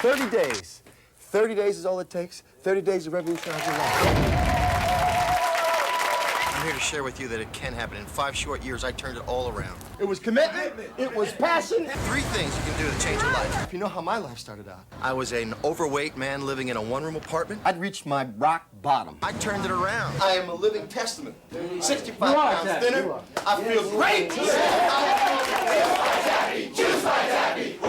30 days. 30 days is all it takes. 30 days to revolutionize your life. I'm here to share with you that it can happen. In 5 short years, I turned it all around. It was commitment. It was passion. 3 things you can do to change your life. If you know how my life started out. I was an overweight man living in a 1-room apartment. I'd reached my rock bottom. I turned it around. I am a living testament. 65 pounds thinner. I feel great. Juice by Tappy. Juice by Tappy.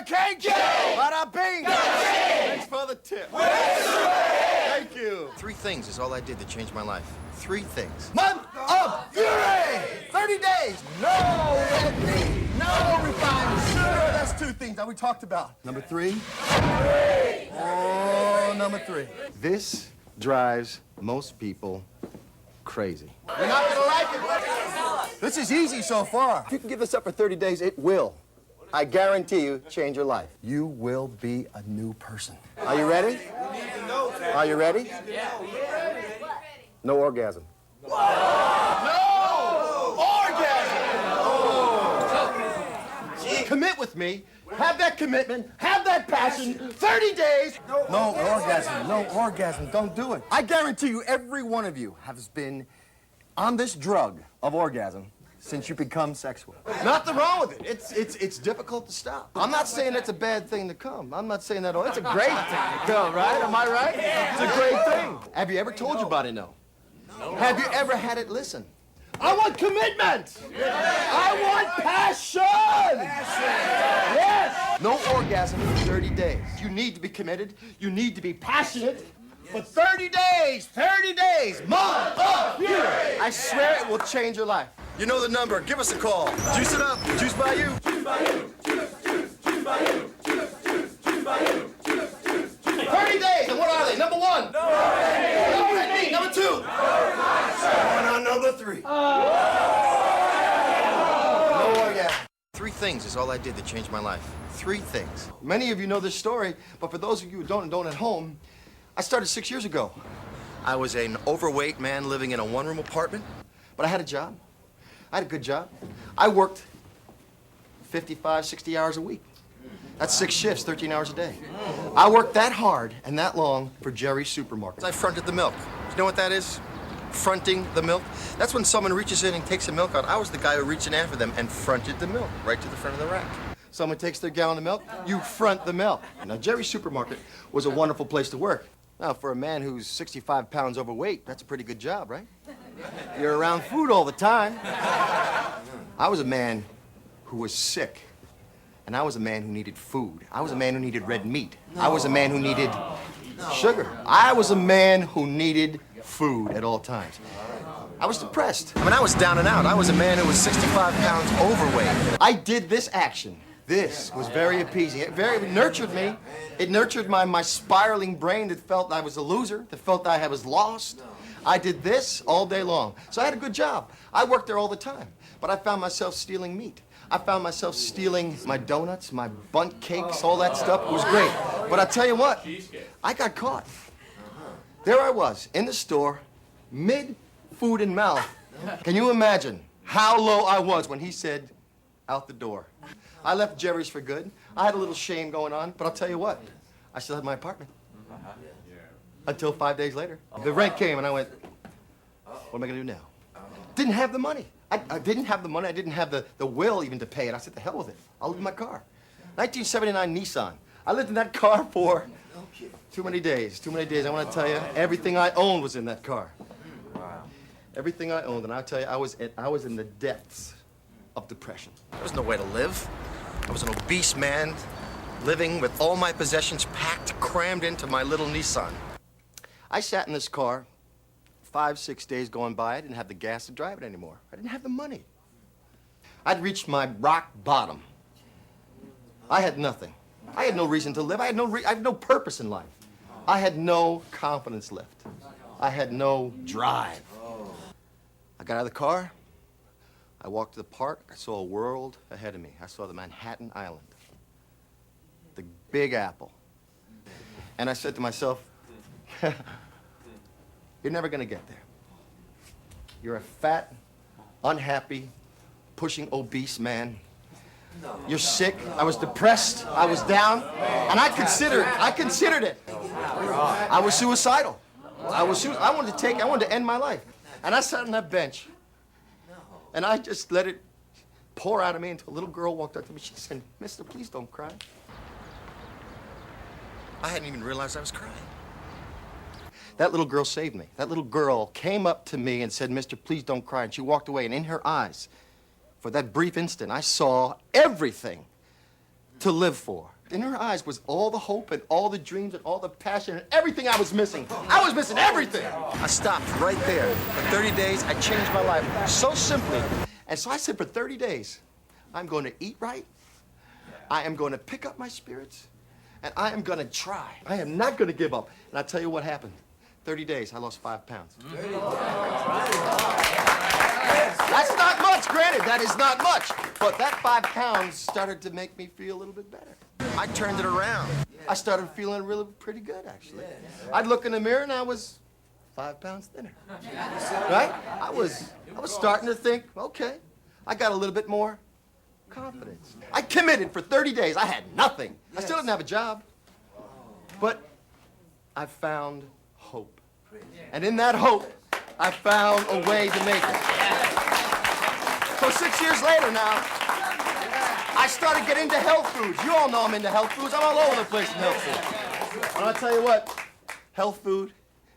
Cake! Bada bing! Thanks for the tip. Thank you. 3 things is all I did to change my life. 3 things. Month of Fury! 30 days! No whipping! No refined sugar! That's 2 things that we talked about. Number 3? Oh, number 3. This drives most people crazy. You're not gonna like it. This is easy so far. If you can give this up for 30 days, it will. I guarantee you, change your life. You will be a new person. Are you ready? Are you ready? No orgasm. No orgasm! Commit with me. Have that commitment. Have that passion. 30 days. No orgasm. No orgasm. Don't do it. I guarantee you, every one of you has been on this drug of orgasm since you become sexual. Nothing wrong with it. It's difficult to stop. I'm not saying it's a bad thing to come. I'm not saying that. Oh, it's a great thing to come, right? Am I right? It's a great thing. Have you ever told your body no? Have you ever had it listen? I want commitment. I want passion. Yes. No orgasm for 30 days. You need to be committed. You need to be passionate. For 30 days, month of fury. I swear it will change your life. You know the number. Give us a call. Juice it up. Juice by you. Juice by you. Juice by you. Juice by you. 30 days, and what are they? Number 1. No. Number 2. No. On number 3. No orgasm. 3 things is all I did to change my life. 3 things. Many of you know this story, but for those of you who don't at home, I started 6 years ago. I was an overweight man living in a 1-room apartment. But I had a job. I had a good job. I worked 55, 60 hours a week. That's 6 shifts, 13 hours a day. I worked that hard and that long for Jerry's Supermarket. I fronted the milk. You know what that is? Fronting the milk. That's when someone reaches in and takes the milk out. I was the guy who reached in after them and fronted the milk right to the front of the rack. Someone takes their gallon of milk, you front the milk. Now, Jerry's Supermarket was a wonderful place to work. Now, for a man who's 65 pounds overweight, that's a pretty good job, right? You're around food all the time. I was a man who was sick, and I was a man who needed food. I was a man who needed red meat. I was a man who needed sugar. I was a man who needed food at all times. I was depressed. I mean, I was down and out. I was a man who was 65 pounds overweight. I did this action. This was very appeasing. It nurtured me. It nurtured my spiraling brain that felt I was a loser, that felt I was lost. I did this all day long. So I had a good job. I worked there all the time. But I found myself stealing meat. I found myself stealing my donuts, my bundt cakes, all that stuff. It was great. But I tell you what, I got caught. There I was in the store, mid-food and mouth. Can you imagine how low I was when he said, out the door? I left Jerry's for good. I had a little shame going on, but I'll tell you what, I still had my apartment. Until 5 days later. The rent came and I went, what am I gonna do now? Didn't have the money. I didn't have the money. I didn't have the will even to pay it. I said, the hell with it. I'll live in my car. 1979 Nissan. I lived in that car for too many days. Too many days. I want to tell you, everything I owned was in that car. Everything I owned, and I'll tell you, I was in the depths of depression. There was no way to live. I was an obese man living with all my possessions packed, crammed into my little Nissan. I sat in this car, 5, 6 days going by. I didn't have the gas to drive it anymore. I didn't have the money. I'd reached my rock bottom. I had nothing. I had no reason to live. I had no purpose in life. I had no confidence left. I had no drive. I got out of the car. I walked to the park. I saw a world ahead of me. I saw the Manhattan Island, the Big Apple. And I said to myself, you're never going to get there. You're a fat, unhappy, pushing obese man. You're sick. I was depressed. I was down, and I considered it. I was suicidal. I wanted to end my life. And I sat on that bench, and I just let it pour out of me until a little girl walked up to me. She said, "Mister, please don't cry." I hadn't even realized I was crying. That little girl saved me. That little girl came up to me and said, "Mister, please don't cry." And she walked away, and in her eyes, for that brief instant, I saw everything to live for. In her eyes was all the hope and all the dreams and all the passion and everything I was missing. I was missing everything. I stopped right there. For 30 days, I changed my life so simply. And so I said, for 30 days, I'm going to eat right. I am going to pick up my spirits. And I am going to try. I am not going to give up. And I'll tell you what happened. 30 days, I lost 5 pounds. That's not much, granted, that is not much. But that 5 pounds started to make me feel a little bit better. I turned it around. I started feeling really pretty good, actually. I'd look in the mirror and I was 5 pounds thinner. Right? I was starting to think, okay, I got a little bit more confidence. I committed for 30 days. I had nothing. I still didn't have a job. But I found hope. And in that hope, I found a way to make it. So 6 years later now, I started getting into health foods. You all know I'm into health foods. I'm all over the place in health food. And I'll tell you what, health food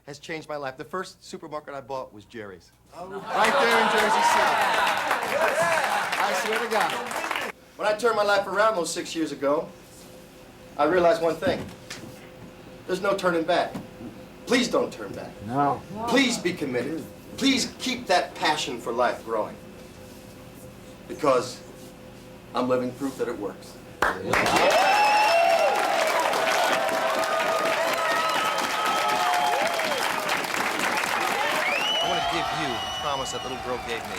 has changed my life. The first supermarket I bought was Jerry's. Right there in Jersey City. I swear to God. When I turned my life around those 6 years ago, I realized one thing. There's no turning back. Please don't turn back. No. Please be committed. Please keep that passion for life growing. Because I'm living proof that it works. I want to give you the promise that little girl gave me.